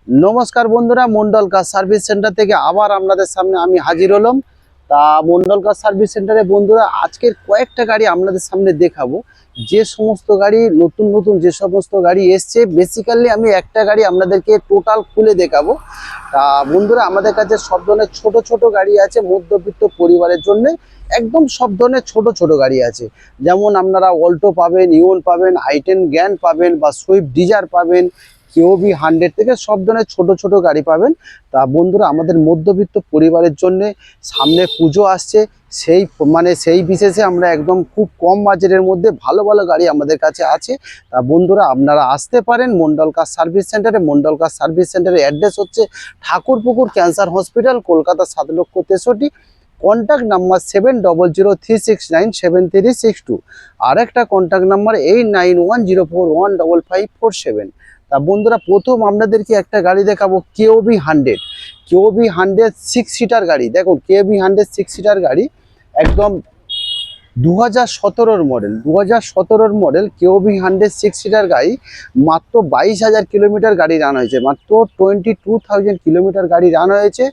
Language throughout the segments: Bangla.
নমস্কার বন্ধুরা, মন্ডল কার সার্ভিস সেন্টার থেকে আবার আপনাদের সামনে আমি হাজির হলাম। তা মন্ডল কার সার্ভিস সেন্টারে বন্ধুরা আজকের কয়েকটা গাড়ি আপনাদের সামনে দেখাবো। যে সমস্ত গাড়ি নতুন নতুন যে সমস্ত গাড়ি এসছে, বেসিক্যালি আমি একটা গাড়ি আপনাদেরকে টোটাল খুলে দেখাবো। তা বন্ধুরা, আমাদের কাছে সব ধরনের ছোট ছোট গাড়ি আছে মধ্যবিত্ত পরিবারের জন্য। একদম সব ধরনের ছোট ছোট গাড়ি আছে, যেমন আপনারা অল্টো পাবেন, ইওন পাবেন, i10 গ্র্যান্ড পাবেন বা সুইফট ডিজায়ার পাবেন, কেওবি 100 থেকে সব ধরনের ছোট ছোট গাড়ি পাবেন। তা বন্ধুরা, আমাদের মধ্যবিত্ত পরিবারের জন্য সামনে পুজো আসছে, সেই বিশেষে আমরা একদম খুব কম বাজেটের মধ্যে ভালো ভালো গাড়ি আমাদের কাছে আছে। তা বন্ধুরা, আপনারা আসতে পারেন মন্ডল কার সার্ভিস সেন্টারে। মন্ডল কার সার্ভিস সেন্টারের অ্যাড্রেস হচ্ছে Thakurpukur cancer hospital, Kolkata 7,63,। Contact number 7003697362। আর একটা কন্ট্যাক্ট নাম্বার 8910415547। তা বন্ধুরা, প্রথম আপনাদেরকে একটা গাড়ি দেখাবো, কেওবি 100। কেওবি 100 6 সিটার গাড়ি। দেখুন, কেওবি 100 6 সিটার গাড়ি, একদম 2017 মডেল। 2017 মডেল কেওবি 100 6 সিটার গাড়ি। মাত্র 22,000 কিলোমিটার গাড়ি রান হয়েছে, মাত্র 22,000 কিলোমিটার গাড়ি রান হয়েছে।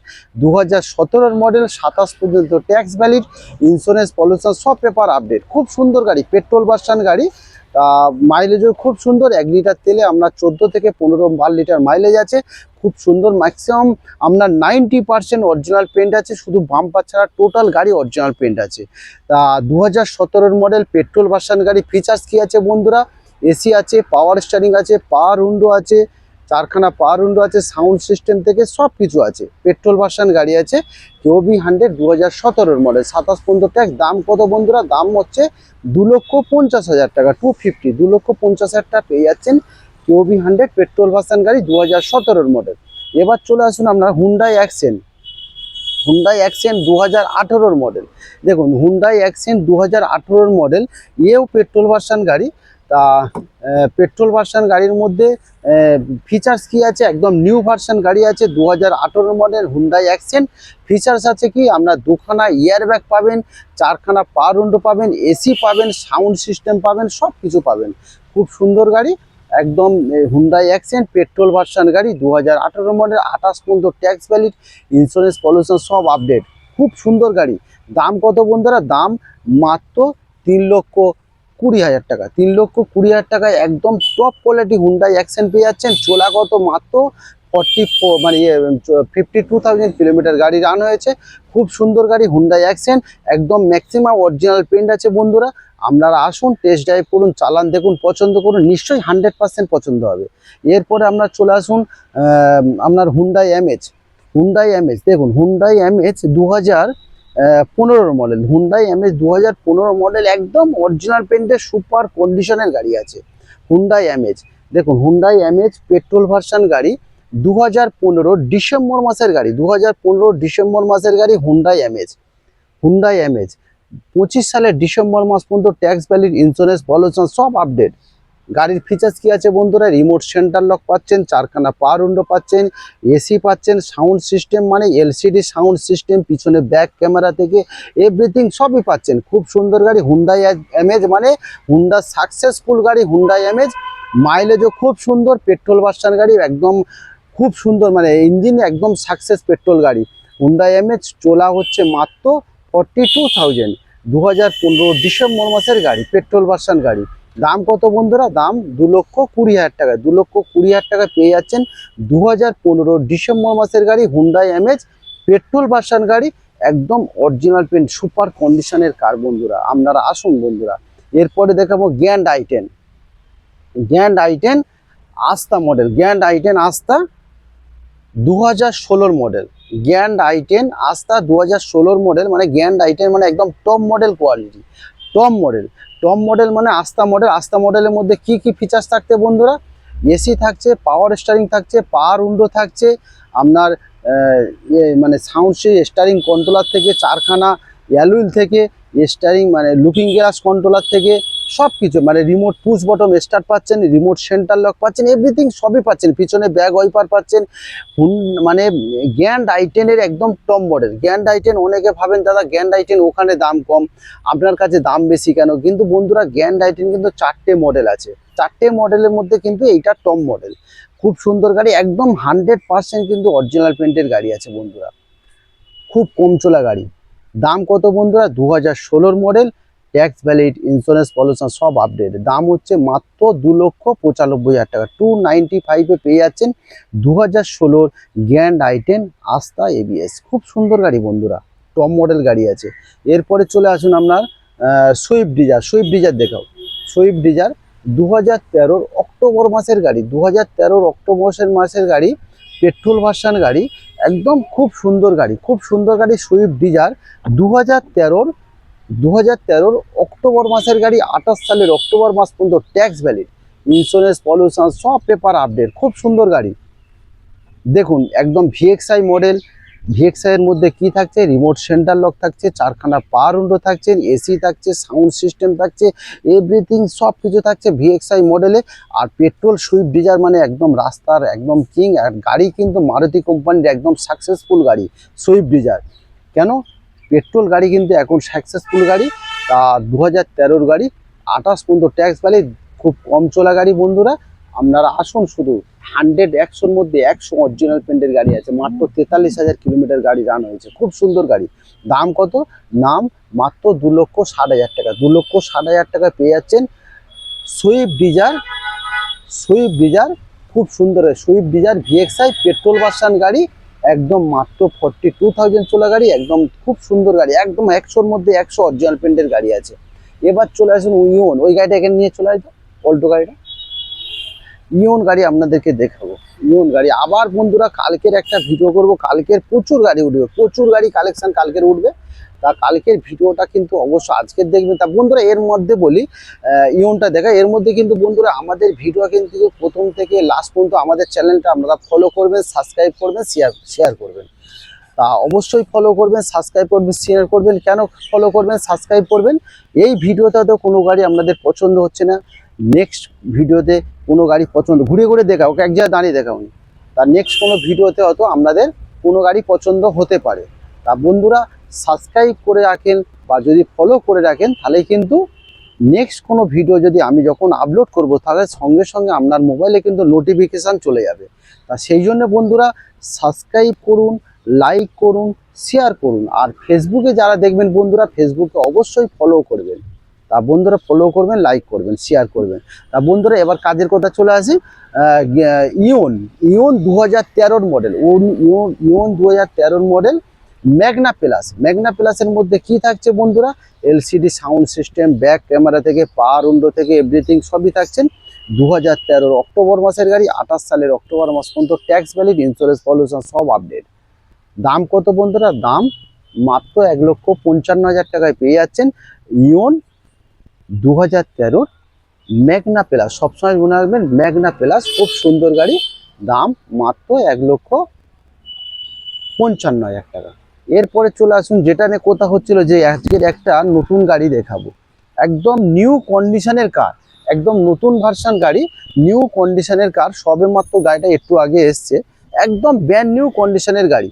2017 মডেল, 27 পর্যন্ত ট্যাক্স ভ্যালিড, ইন্স্যুরেন্স পলিউশন সব পেপার আপডেট। খুব সুন্দর গাড়ি, পেট্রোল ভার্সন গাড়ি। তা মাইলেজও খুব সুন্দর, 1 লিটার তেলে আপনার 14 থেকে 15 লিটার মাইলেজ আছে। খুব সুন্দর, ম্যাক্সিমাম আপনার 90% অরিজিনাল পেন্ট আছে, শুধু বাম্পার ছাড়া টোটাল গাড়ি অরিজিনাল পেন্ট আছে। তা 2017 মডেল পেট্রোল ভার্সন গাড়ি। ফিচার্স কি আছে বন্ধুরা? এসি আছে, পাওয়ার স্টিয়ারিং আছে, পাওয়ার উইন্ডো আছে, 4খানা পাওয়ার উইন্ডো আছে, সাউন্ড সিস্টেম থেকে সব কিছু আছে। পেট্রোল ভার্সন গাড়ি আছে, কেওবি 100 2017 মডেল, 27 পর্যন্ত ট্যাক্স। দাম কত বন্ধুরা? দাম হচ্ছে 2,50,000 টাকা, 250, 2,50,000 টাকা পেয়ে যাচ্ছেন কেওবি 100 পেট্রোল ভার্সন গাড়ি 2017 মডেল। এবার চলে আসুন আপনার Hyundai accent. Hyundai accent 2018 model. দেখুন, হুন্ডাই অ্যাকসেন্ট 2018 মডেল, এও পেট্রোল ভার্সন গাড়ি। তা পেট্রোল ভার্সন গাড়ির মধ্যে ফিচার্স কি আছে? একদম নিউ ভার্সন গাড়ি আছে, 2018 মডেল হুন্ডাই অ্যাকসেন্ট। ফিচার্স আছে কি? আপনার 2খানা ইয়ার ব্যাগ পাবেন, 4খানা পাওয়ার উইন্ডো পাবেন, এসি পাবেন, সাউন্ড সিস্টেম পাবেন, সব কিছু পাবেন। খুব সুন্দর গাড়ি, একদম হুন্ডাই অ্যাকসেন্ট পেট্রোল ভার্সন গাড়ি, 2018 মডেল, 28 পর্যন্ত ট্যাক্স ভ্যালিড, ইন্স্যুরেন্স পলিউশন সব আপডেট। খুব সুন্দর গাড়ি। দাম কত বন্ধুরা? দাম মাত্র 3,20,000 টাকা। 3,20,000 টাকায় একদম টপ কোয়ালিটি হুন্ডাই অ্যাকসেন্ট পেয়ে যাচ্ছেন। চোলা কত? মাত্র 44 মানে 52,000 কিলোমিটার গাড়ি রান হয়েছে। খুব সুন্দর গাড়ি হুন্ডাই অ্যাকসেন্ট, একদম ম্যাক্সিমাম অরিজিনাল পেন্ট আছে বন্ধুরা। আপনারা আসুন, টেস্ট ড্রাইভ করুন, চালান দেখুন, পছন্দ করুন, নিশ্চয়ই 100% পছন্দ হবে। এরপরে আপনার চলে আসুন আপনার হুন্ডাই এমএচ। হুন্ডাই এমএচ, দেখুন Hyundai MH 2015 model. Hyundai MH 2015 model, একদম অরিজিনাল পেন্টের সুপার কন্ডিশনের গাড়ি আছে হুন্ডাই এমএচ। দেখুন, হুন্ডাই এমএচ পেট্রোল ভার্সন গাড়ি, 2015 ডিসেম্বর মাসের গাড়ি। 2015 ডিসেম্বর মাসের গাড়ি হুন্ডাই এমএচ। হুন্ডাই এমএচ 25 সালের ডিসেম্বর মাস পর্যন্ত ট্যাক্স ভ্যালিড, ইন্স্যুরেন্স পলিউশন সব আপডেট। গাড়ির ফিচার্স কি আছে বন্ধুরা? রিমোট সেন্টার লক পাচ্ছেন, 4খানা পাওয়ার উইন্ডো পাচ্ছেন, এসি পাচ্ছেন, সাউন্ড সিস্টেম মানে এলসিডি সাউন্ড সিস্টেম, পিছনে ব্যাক ক্যামেরা থেকে এভরিথিং সবই পাচ্ছেন। খুব সুন্দর গাড়ি হুন্ডাই এমএজ, মানে হুন্ডা সাকসেসফুল গাড়ি হুন্ডাই এমএজ। মাইলেজও খুব সুন্দর, পেট্রোল ভার্সন গাড়ি, একদম খুব সুন্দর, মানে ইঞ্জিন একদম সাকসেস পেট্রোল গাড়ি। হুন্ডাই এমএজ চলা হচ্ছে মাত্র 42,000। 2015 ডিসেম্বর মাসের গাড়ি, পেট্রোল ভার্সন গাড়ি। দাম কত বন্ধুরা? দাম 2,20,000 টাকা। 2,20,000 টাকা পেয়ে যাচ্ছেন 2015 ডিসেম্বর মাসের গাড়ি হুন্ডাই এমএজ পেট্রোল ভার্সন গাড়ি, একদম অরিজিনাল পেন্ট, সুপার কন্ডিশনের কার বন্ধুরা। আপনারা আসুন বন্ধুরা। এরপরে দেখাবো গ্র্যান্ড i10। গ্র্যান্ড i10 আস্থা মডেল। গ্র্যান্ড i10 আস্থা 2016 মডেল। গ্র্যান্ড i10 আস্থা 2016 মডেল, মানে গ্র্যান্ড i10 মানে একদম top model quality. Top model, top model মানে আস্থা মডেল। আস্থা মডেলের মধ্যে কি কি ফিচার্স থাকতে বন্ধুরা? এসি থাকছে, পাওয়ার স্টিয়ারিং থাকছে, পাওয়ার উইন্ডো থাকছে, আপনার মানে সাউন্ড স্টিয়ারিং কন্ট্রোলার থেকে, 4খানা অ্যালুইল থেকে, স্টিয়ারিং মানে লুকিং গ্লাস কন্ট্রোলার থেকে সব কিছু, মানে রিমোট পুশ বটম স্টার্ট পাচ্ছেন, রিমোট সেন্টার লক পাচ্ছেন, এভরিথিং সবই পাচ্ছেন। পিছনে ব্যাক ওয়াইপার পাচ্ছেন। মানে গ্র্যান্ড i10 এর একদম টপ মডেল। গ্র্যান্ড i10, অনেকে ভাবেন দাদা গ্র্যান্ড i10 ওখানে দাম কম, আপনার কাছে দাম বেশি কেন? কিন্তু বন্ধুরা, গ্র্যান্ড i10 কিন্তু 4টে মডেল আছে। 4টে মডেলের মধ্যে কিন্তু এইটা টপ মডেল। খুব সুন্দর গাড়ি, একদম 100% কিন্তু অরিজিনাল পেন্টের গাড়ি আছে বন্ধুরা, খুব কম চলা গাড়ি। দাম কত বন্ধুরা? 2016 model, tax valid, insurance, pollution সব আপডেট। দাম হচ্ছে মাত্র 2,95,000 টাকা। 295-এ পেয়ে যাচ্ছেন 2016 গ্র্যান্ড i10 আস্থা ABS। খুব সুন্দর গাড়ি বন্ধুরা, টপ মডেল গাড়ি আছে। এরপরে চলে আসুন আপনার সুইফট ডিজার। সুইফট ডিজার দেখাও। সুইফট ডিজার 2013 অক্টোবর মাসের গাড়ি, 2013 অক্টোবর মাসের গাড়ি, পেট্রোল ভার্সন গাড়ি, একদম খুব সুন্দর গাড়ি, খুব সুন্দর গাড়ি। সুইফট ডিজার 2013 অক্টোবর মাসের গাড়ি, 28 সালের অক্টোবর মাস পর্যন্ত ট্যাক্স ভ্যালিড, ইন্স্যুরেন্স, পলিউশন সব পেপার আপডেট। খুব সুন্দর গাড়ি। দেখুন একদম ভিএক্সআই মডেল। ভিএক্সআই এর মধ্যে কি থাকছে? রিমোট সেন্টার লক থাকছে, 4খানা পাওয়ার উইন্ডো থাকছে, এসি থাকছে, সাউন্ড সিস্টেম থাকছে, এভরিথিং সব কিছু থাকছে ভিএক্সআই মডেলে। আর পেট্রোল সুইফট ডিজার মানে একদম রাস্তার একদম কিং। আর গাড়ি কিন্তু মারুতি কোম্পানির একদম সাকসেসফুল গাড়ি সুইফট ডিজার। কেন? পেট্রোল গাড়ি কিন্তু এখন সাকসেসফুল গাড়ি। তা 2013 গাড়ি, 28 পর্যন্ত ট্যাক্স ভ্যালিড, খুব কম চলা গাড়ি বন্ধুরা। আপনারা আসুন, শুধু 100-100-র মধ্যে 100 অরিজিনাল পেন্টের গাড়ি আছে। মাত্র 43,000 কিলোমিটার গাড়ি রান হয়েছে। খুব সুন্দর গাড়ি। দাম কত? নাম মাত্র 2,60,000 টাকা। 2,60,000 টাকা পেয়ে যাচ্ছেন সুইফট ডিজার। সুইফট ডিজার খুব সুন্দর Swift desire VXI petrol version গাড়ি, একদম মাত্র 42,000 চলা গাড়ি, একদম খুব সুন্দর গাড়ি, একদম 100-র মধ্যে 100 অরিজিনাল পেন্টের গাড়ি আছে। এবার চলে আসুন ইওন। ওই গাড়িটা এখানে নিয়ে চলে আসবে, অল্টো গাড়িটা। ইওন গাড়ি আপনাদেরকে দেখাবো। ইওন গাড়ি আবার বন্ধুরা কালকের একটা ভিডিও করব। কালকের প্রচুর গাড়ি উঠবে, প্রচুর গাড়ি কালেকশন কালকের উঠবে। তা কালকের ভিডিওটা কিন্তু অবশ্য আজকের দেখবেন। তা বন্ধুরা এর মধ্যে বলি ইওনটা দেখা, এর মধ্যে কিন্তু বন্ধুরা আমাদের ভিডিও কিন্তু প্রথম থেকে লাস্ট পর্যন্ত আমাদের চ্যানেলটা আপনারা ফলো করবেন, সাবস্ক্রাইব করবেন, শেয়ার করবেন। তা অবশ্যই ফলো করবেন, সাবস্ক্রাইব করবেন, শেয়ার করবেন। কেন ফলো করবেন, সাবস্ক্রাইব করবেন? এই ভিডিওতে তো কোনো গাড়ি আপনাদের পছন্দ হচ্ছে না, নেক্সট ভিডিওতে কোনো গাড়ি পছন্দ, ঘুরে ঘুরে দেখা, ওকে এক জায়গায় দাঁড়িয়ে দেখাও। তার নেক্সট কোনো ভিডিওতে হয়তো আপনাদের কোনো গাড়ি পছন্দ হতে পারে। তা বন্ধুরা সাবস্ক্রাইব করে রাখেন বা যদি ফলো করে রাখেন, তাহলে কিন্তু নেক্সট কোনো ভিডিও যদি আমি যখন আপলোড করব, তাহলে সঙ্গে সঙ্গে আপনার মোবাইলে কিন্তু নোটিফিকেশান চলে যাবে। তা সেই জন্য বন্ধুরা সাবস্ক্রাইব করুন, লাইক করুন, শেয়ার করুন। আর ফেসবুকে যারা দেখবেন বন্ধুরা, ফেসবুকে অবশ্যই ফলো করবেন। তা বন্ধুরা ফলো করবেন, লাইক করবেন, শেয়ার করবেন। তা বন্ধুরা এবার কাজের কথা চলে আসি। Eon 2013 model, Eon 2013 model, Magna plus. Magna প্লাসের মধ্যে কি থাকছে বন্ধুরা? LCD sound system, back camera থেকে পাওয়ার উইন্ডো থেকে এভরিথিং সবই থাকছেন। 2013 অক্টোবর মাসের গাড়ি, 28 সালের অক্টোবর মাস পর্যন্ত ট্যাক্স ভ্যালিড, ইন্স্যুরেন্স, পলিউশন সব আপডেট। দাম কত বন্ধুরা? দাম মাত্র 1,55,000 টাকায় পেয়ে যাচ্ছেন ইওন 2013 ম্যাগনা প্লাস। সবসময় মনে রাখবেন ম্যাগনা প্লাস, খুব সুন্দর গাড়ি। দাম মাত্র 1,55,000 টাকা। এরপরে চলে আসুন, যেটা নিয়ে কথা হচ্ছিল যে আজকের একটা নতুন গাড়ি দেখাবো, একদম নিউ কন্ডিশনের কার, একদম নতুন ভার্সন গাড়ি, নিউ কন্ডিশনের কার। সবে মাত্র গাড়িটা একটু আগে এসছে, একদম ব্র্যান্ড নিউ কন্ডিশনের গাড়ি।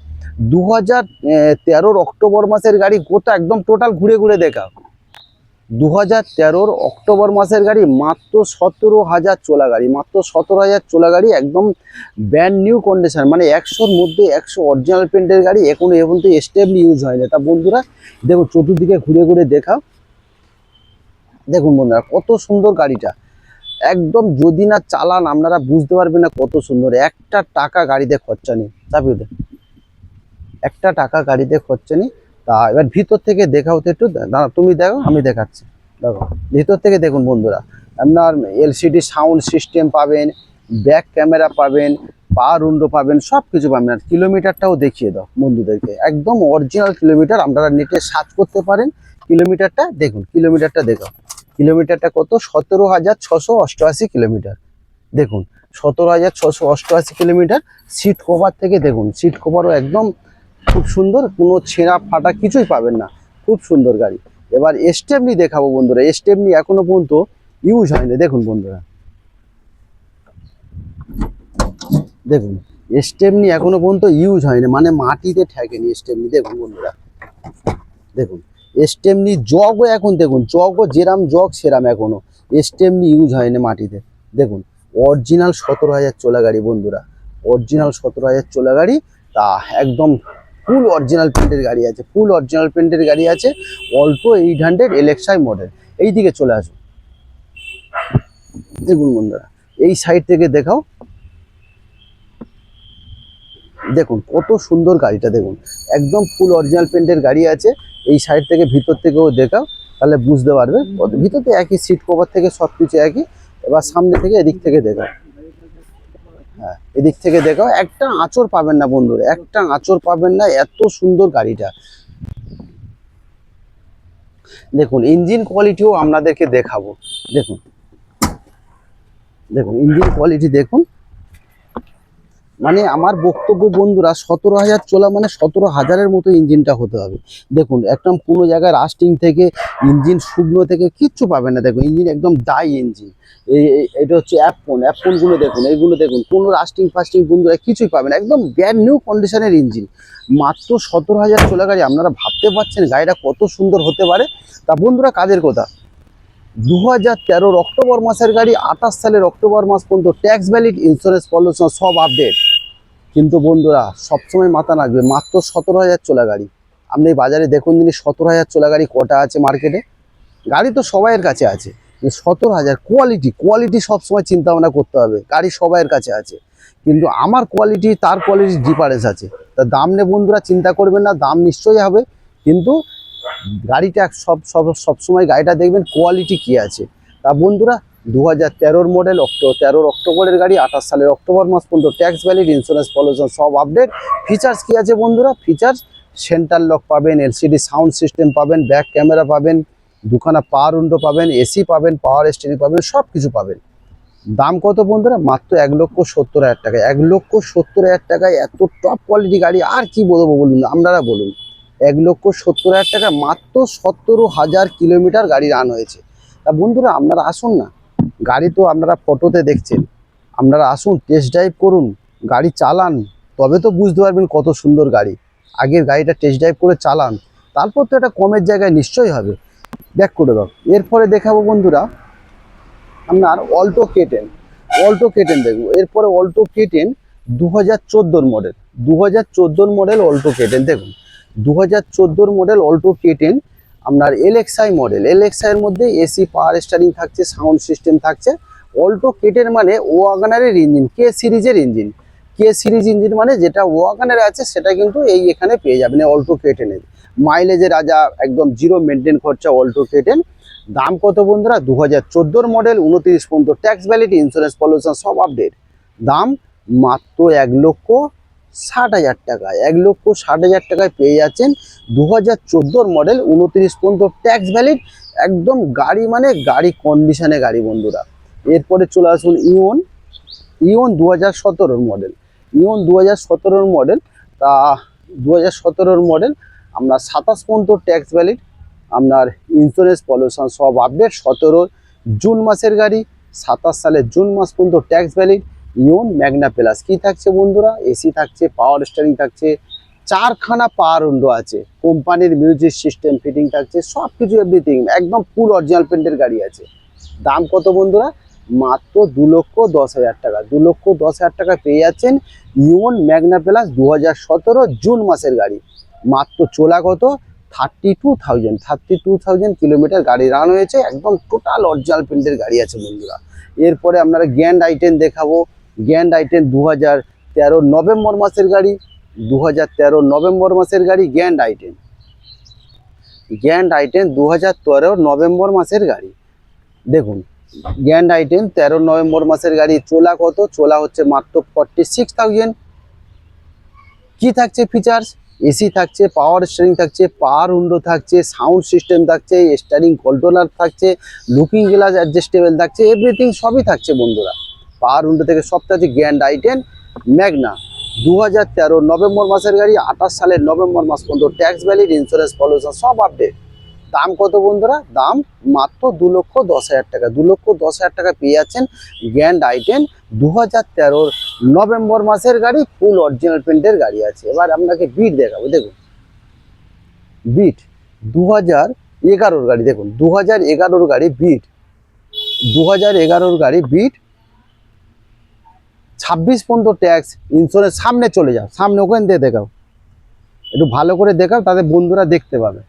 2013 অক্টোবর মাসের গাড়ি। গোটা একদম টোটাল ঘুরে ঘুরে দেখা। 2013 অক্টোবর মাসের গাড়ি, মাত্র 17,000 চলা গাড়ি, মাত্র 17,000 চলা গাড়ি, একদম ব্র্যান্ড নিউ কন্ডিশন, মানে 100-র মধ্যে 100 অরিজিনাল পেন্টের গাড়ি। এখন তো স্টেবলি ইউজ হয় না। তা বন্ধুরা দেখুন চতুর্দিকে ঘুরে ঘুরে দেখাও। দেখুন বন্ধুরা কত সুন্দর গাড়িটা, একদম যদি না চালান আপনারা বুঝতে পারবেন না কত সুন্দর। একটা টাকা গাড়িতে খরচা নেই, চাপিয়ে দেখ, একটা টাকা গাড়িতে খরচা নেই। তা এবার ভিতর থেকে দেখাও তো একটু, দাঁড়া তুমি দেখো আমি দেখাচ্ছি। দেখো ভিতর থেকে দেখুন বন্ধুরা, আপনার এলসিডি সাউন্ড সিস্টেম পাবেন, ব্যাক ক্যামেরা পাবেন, পাওয়ার উইন্ডো পাবেন, সব কিছু পাবেন। আর কিলোমিটারটাও দেখিয়ে দাও বন্ধুদেরকে, একদম অরিজিনাল কিলোমিটার। আপনারা নেটে সার্চ করতে পারেন কিলোমিটারটা। দেখুন কিলোমিটারটা দেখাও, কিলোমিটারটা কত? 17,688 কিলোমিটার। দেখুন 17,688 কিলোমিটার। সিট কভার থেকে দেখুন, সিট কভারও একদম খুব সুন্দর, কোনো ছেঁড়া ফাটা কিছুই পাবেন না। খুব সুন্দর গাড়ি। এবার স্টেপনি দেখাবো বন্ধুরা, স্টেপনি এখনো পর্যন্ত ইউজ হয়নি। দেখুন বন্ধুরা, দেখুন স্টেপনি এখনো পর্যন্ত ইউজ হয়নি, মানে মাটিতে ঠেকেনি স্টেপনি। দেখুন বন্ধুরা, দেখুন স্টেপনি জগও এখন দেখুন, জগও যেরাম জগ সেরাম, এখনো স্টেপনি ইউজ হয়নি মাটিতে। দেখুন অরিজিনাল 17,000 চলা গাড়ি বন্ধুরা, অরিজিনাল 17,000 চলা গাড়ি। তা একদম ফুল অরিজিনাল পেন্টের গাড়ি আছে, ফুল অরিজিনাল পেন্টের গাড়ি আছে। Alto 800 LXI model. এই দিকে চলে আসুন, দেখুন বন্ধুরা এই সাইড থেকে দেখাও, দেখুন কত সুন্দর গাড়িটা, দেখুন একদম ফুল অরিজিনাল পেন্টের গাড়ি আছে। এই সাইড থেকে ভিতর থেকেও দেখাও, তাহলে বুঝতে পারবে। ভিতর থেকে একই, সিট কভার থেকে সব কিছু একই। এবার সামনে থেকে এদিক থেকে দেখাও, হ্যাঁ এদিক থেকে দেখাও। একটা আঁচড় পাবেন না বন্ধুরা, একটা আঁচড় পাবেন না, এত সুন্দর গাড়িটা। দেখুন ইঞ্জিন কোয়ালিটিও আপনাদেরকে দেখাবো, দেখুন দেখুন ইঞ্জিন কোয়ালিটি দেখুন। মানে আমার বক্তব্য বন্ধুরা, 17,000 চলা মানে 17,000-এর মতো ইঞ্জিনটা হতে হবে। দেখুন একদম কোনো জায়গায় রাস্টিং থেকে, ইঞ্জিন শুকনো থেকে কিচ্ছু পাবেন না। দেখুন ইঞ্জিন একদম ডাই ইঞ্জিন। এটা হচ্ছে অ্যাপগুলো দেখুন, এইগুলো দেখুন, কোনো রাস্টিং ফাস্টিং বন্ধুরা কিছুই পাবেন না, একদম ব্র্যান্ড নিউ কন্ডিশনের ইঞ্জিন। মাত্র 17,000 চলা গাড়ি, আপনারা ভাবতে পারছেন গাড়িটা কত সুন্দর হতে পারে। তা বন্ধুরা কাজের কথা, 2013 অক্টোবর মাসের গাড়ি, 28 সালের অক্টোবর মাস পর্যন্ত ট্যাক্স ভ্যালিড, ইন্স্যুরেন্স পলিউশন সব আপডেট। কিন্তু বন্ধুরা সবসময় মাথা রাখবে, মাত্র 17,000 চলা গাড়ি। আপনি বাজারে দেখুন দিনই 17,000 চলা গাড়ি কটা আছে মার্কেটে। গাড়ি তো সবাইয়ের কাছে আছে, 17,000 কোয়ালিটি সবসময় চিন্তা ভাবনা করতে হবে। গাড়ি সবাইয়ের কাছে আছে, কিন্তু আমার কোয়ালিটি তার কোয়ালিটি ডিফারেন্স আছে। তা দাম নিয়ে বন্ধুরা চিন্তা করবেন না, দাম নিশ্চয়ই হবে, কিন্তু গাড়িটা সবসময় গাড়িটা দেখবেন কোয়ালিটি কি আছে। তা বন্ধুরা 2013 মডেল, 13 অক্টোবরের গাড়ি, 28 সালের অক্টোবর মাস পর্যন্ত ট্যাক্স ভ্যালিড, ইন্স্যুরেন্স পলিউশন সব আপডেট। ফিচার্স কি আছে বন্ধুরা, ফিচার্স সেন্টার লক পাবেন, এলসিডি সাউন্ড সিস্টেম পাবেন, ব্যাক ক্যামেরা পাবেন, দুখানা পাওয়ার উইন্ডো পাবেন, এসি পাবেন, পাওয়ার স্টিয়ারিং পাবেন, সব কিছু পাবেন। দাম কত বন্ধুরা, মাত্র 1,70,000 টাকায়। 1,70,000 টাকায় এত টপ কোয়ালিটি গাড়ি আর কি বলবো বলুন, আপনারা বলুন। 1,70,000 টাকা, মাত্র 17,000 কিলোমিটার গাড়ি রান হয়েছে। তা বন্ধুরা আপনারা আসুন না, গাড়ি তো আপনারা ফটোতে দেখছেন, আপনারা আসুন টেস্ট ড্রাইভ করুন, গাড়ি চালান, তবে তো বুঝতে পারবেন কত সুন্দর গাড়ি। আগের গাড়িটা টেস্ট ড্রাইভ করে চালান, তারপর তো একটা কমের জায়গায় নিশ্চয়ই হবে। ব্যাক করে দাও। এরপরে দেখাবো বন্ধুরা আপনার অল্টো কেটেন দেখবো। এরপরে Alto K ten 2014 model, 2014 model Alto K ten দেখুন। 2014 মডেল অল্টো কেটেন আপনার LXI মডেল। LXI এর মধ্যে এসি, পাওয়ার স্টিয়ারিং থাকছে, সাউন্ড সিস্টেম থাকছে। অল্টো কেটেন মানে ওয়াগনারের ইঞ্জিন, কে সিরিজের ইঞ্জিন। কে সিরিজ ইঞ্জিন মানে যেটা ওয়াগনারে আছে সেটা কিন্তু এখানে পেয়ে যাবেন অল্টো কেটেনের। মাইলেজের রাজা, একদম জিরো মেনটেন খরচা অল্টো কেটেন। দাম কত বন্ধুরা, 2014 মডেল, 29 পর্যন্ত ট্যাক্স ভ্যালিড, ইন্স্যুরেন্স পলিউশন সব আপডেট। দাম মাত্র 1,60,000 টাকা। 1,60,000 টাকায় পেয়ে যাচ্ছেন 2014 মডেল, 29 পর্যন্ত ট্যাক্স ভ্যালিড, একদম গাড়ি মানে গাড়ি কন্ডিশনে গাড়ি বন্ধুরা। এরপরে চলে আসুন ইওন 2017 মডেল। ইওন 2017 মডেল। তা 2017 মডেল আপনার 27 পর্যন্ত ট্যাক্স ভ্যালিড, আপনার ইন্স্যুরেন্স পলিউশন সব আপডেট। 17 জুন মাসের গাড়ি, 27 সালের জুন মাস পর্যন্ত ট্যাক্স ভ্যালিড। ইওন ম্যাগনা প্লাস কি থাকছে বন্ধুরা, এসি থাকছে, পাওয়ার স্টিয়ারিং থাকছে, 4খানা পাওয়ার উইন্ডো আছে, কোম্পানির মিউজিক সিস্টেম ফিটিং থাকছে, সব কিছু এভরিথিং একদম ফুল অরিজিনাল পেন্টের গাড়ি আছে। দাম কত বন্ধুরা, মাত্র 2,10,000 টাকা। 2,10,000 টাকা পেয়ে যাচ্ছেন ইওন ম্যাগনা প্লাস 2017 জুন মাসের গাড়ি। মাত্র চলা কত, 32,000 কিলোমিটার গাড়ি রান হয়েছে, একদম টোটাল অরিজিনাল প্রিন্টের গাড়ি আছে বন্ধুরা। এরপরে আপনারা গ্র্যান্ড আইটেন দেখাবো। গ্র্যান্ড আইটেন 2013 নভেম্বর মাসের গাড়ি, 2013 নভেম্বর মাসের গাড়ি গ্র্যান্ড আইটেন। গ্র্যান্ড আইটেন 2013 নভেম্বর মাসের গাড়ি দেখুন। গ্র্যান্ড আইটেন 13 নভেম্বর মাসের গাড়ি। চলা কত, চলা হচ্ছে মাত্র 46,000। কি থাকছে ফিচার্স, এসি থাকছে, পাওয়ার স্টিয়ারিং থাকছে, পাওয়ার উইন্ডো থাকছে, সাউন্ড সিস্টেম থাকছে, স্টিয়ারিং কন্ট্রোলার থাকছে, লুকিং গ্লাস অ্যাডজাস্টেবল থাকছে, এভরিথিং সবই থাকছে বন্ধুরা। পাওয়ার উইন্ডো থেকে সব থাকছে। গ্র্যান্ড আইটেন ম্যাগনা 2013 নভেম্বর মাসের গাড়ি, 28 সালের নভেম্বর মাস পর্যন্ত ট্যাক্স ভ্যালিড, ইন্স্যুরেন্স পলিউশন সব আপডেট। দাম কত বন্ধুরা, দাম মাত্র 2,10,000 টাকা। 2,10,000 টাকা পেয়ে যাচ্ছেন গ্র্যান্ড আইটেন 2013 নভেম্বর মাসের গাড়ি, ফুল অরিজিনাল প্রিন্টের গাড়ি আছে। এবার আপনাকে বিট দেখাবো, দেখুন বিট 2011 গাড়ি দেখুন, 2011 গাড়ি বিট, 2011 গাড়ি বিট 26 পর্যন্ত ট্যাক্স, ইন্স্যুরেন্স। সামনে চলে যাও, সামনে ওখান দিয়ে দেখাও, একটু ভালো করে দেখাও, তাদের বন্ধুরা দেখতে পাবে।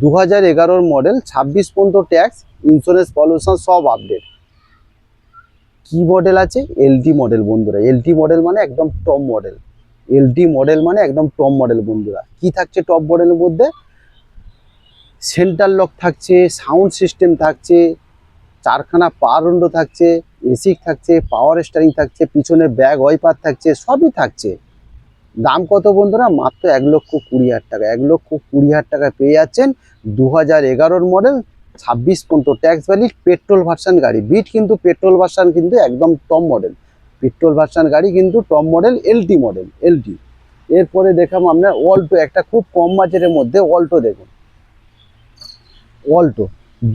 2011 মডেল, 26 পর্যন্ত ট্যাক্স, ইন্স্যুরেন্স পলিউশন সব আপডেট। কি মডেল আছে? এলটি মডেল বন্ধুরা। এলটি মডেল মানে একদম টপ মডেল। এলটি মডেল মানে একদম টপ মডেল বন্ধুরা। কি থাকছে টপ মডেলের মধ্যে? সেন্টার লক থাকছে, সাউন্ড সিস্টেম থাকছে, 4খানা পাওয়ার উইন্ডো থাকছে, এসি থাকছে, পাওয়ার স্টিয়ারিং থাকছে, পিছনে ব্যাক ওয়াইপার থাকছে, সবই থাকছে। দাম কত বন্ধুরা? মাত্র 1,20,000 টাকা। 1,20,000 টাকা পেয়ে যাচ্ছেন 2011 মডেল, 26 পর্যন্ত ট্যাক্স ভ্যালিড, পেট্রোল ভার্সন গাড়ি। বিট কিন্তু পেট্রোল ভার্সন কিন্তু একদম টপ মডেল। পেট্রোল ভার্সন গাড়ি কিন্তু top model, LT model, LT. এরপরে দেখাবো আপনার অল্টো, একটা খুব কম বাজেটের মধ্যে অল্টো দেখুন। অল্টো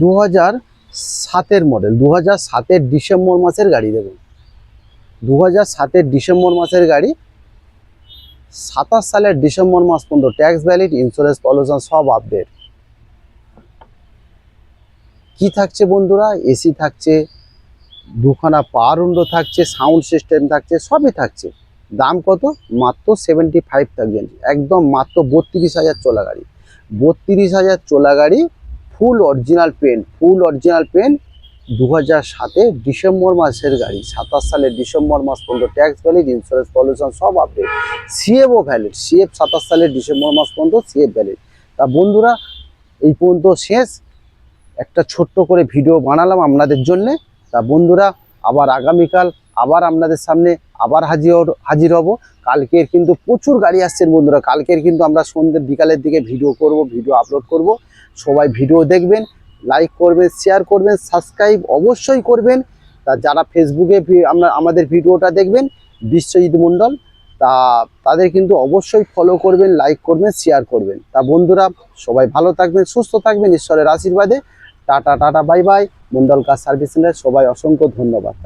2007 মডেল, 2007 ডিসেম্বর মাসের গাড়ি দেখুন। 2007 ডিসেম্বর মাসের গাড়ি, 27 সালের ডিসেম্বর মাস পর্যন্ত ট্যাক্স ভ্যালিড, ইন্স্যুরেন্স পলিউশন সব আপডেট। কি থাকছে বন্ধুরা? এসি থাকছে, 2খানা পাওয়ার উইন্ডো থাকছে, সাউন্ড সিস্টেম থাকছে, সবই থাকছে। দাম কত? মাত্র 75,000, একদম মাত্র 32,000 চলা গাড়ি। 32,000 চলা গাড়ি, full original paint, full original paint. 2007 December মাসের গাড়ি, 27 সালের ডিসেম্বর মাস পর্যন্ত ট্যাক্স ভ্যালিড, ইন্স্যুরেন্স পলিউশন সব আপডেট। সিএফও ভ্যালিড, সিএফ 27 সালের ডিসেম্বর মাস পর্যন্ত সিএফ ভ্যালিড। তা বন্ধুরা এই পর্যন্ত শেষ, একটা ছোট্ট করে ভিডিও বানালাম আপনাদের জন্যে। তা বন্ধুরা আবার আগামীকাল আবার আপনাদের সামনে আবার হাজির হব। কালকের কিন্তু প্রচুর গাড়ি আসছেন বন্ধুরা। কালকের কিন্তু আমরা সন্ধ্যে বিকালের দিকে ভিডিও করব, ভিডিও আপলোড করব। সবাই ভিডিও দেখবেন, লাইক করবেন, শেয়ার করবেন, সাবস্ক্রাইব অবশ্যই করবেন। তা যারা ফেসবুকে আমাদের ভিডিওটা দেখবেন, বিশ্বজিৎ মণ্ডল, তাদের কিন্তু অবশ্যই ফলো করবেন, লাইক করবেন, শেয়ার করবেন। তা বন্ধুরা সবাই ভালো থাকবেন, সুস্থ থাকবেন, ঈশ্বরের আশীর্বাদে। Tata tata, bye bye. Mondal car service centre, সবাই অসংখ্য ধন্যবাদ।